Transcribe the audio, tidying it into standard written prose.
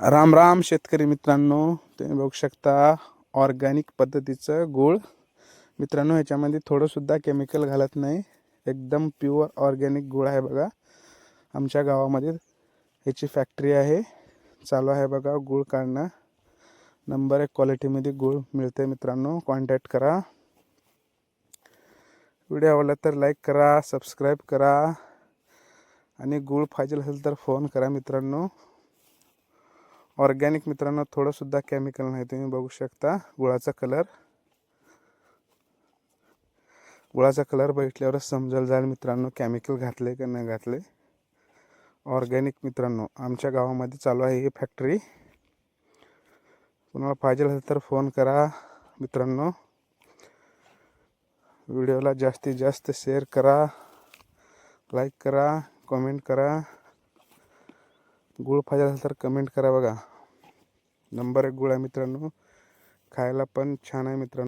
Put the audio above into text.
राम राम शेतकरी मित्रांनो, तुम्ही बघू शकता ऑर्गॅनिक पद्धतीचं गूळ. मित्रांनो, ह्याच्यामध्ये थोडंसुद्धा केमिकल घालत नाही, एकदम प्युअर ऑर्गॅनिक गूळ आहे. बघा, आमच्या गावामध्ये ह्याची फॅक्टरी आहे, चालू आहे. बघा, गूळ काढणं. नंबर 1 क्वालिटीमध्ये गूळ मिळते. मित्रांनो, कॉन्टॅक्ट करा. व्हिडिओ आवडला तर लाईक करा, सबस्क्राईब करा आणि गूळ पाहिजे असेल तर फोन करा. मित्रांनो, ऑर्गॅनिक मित्रांनो, थोडंसुद्धा केमिकल नाही. तुम्ही बघू शकता गुळाचा कलर बघितल्यावरच समजेल जाईल मित्रांनो, केमिकल घातले की नाही घातले. ऑर्गॅनिक मित्रांनो, आमच्या गावामध्ये चालू आहे ही फॅक्टरी. तुम्हाला पाहिजे असेल तर फोन करा. मित्रांनो, व्हिडिओला जास्तीत जास्त शेअर करा, लाईक करा, कमेंट करा. गूळ पाहिजे असेल तर कमेंट करा. बघा, नंबर 1 गूळ आहे मित्रांनो, खायला पण छान आहे मित्रांनो.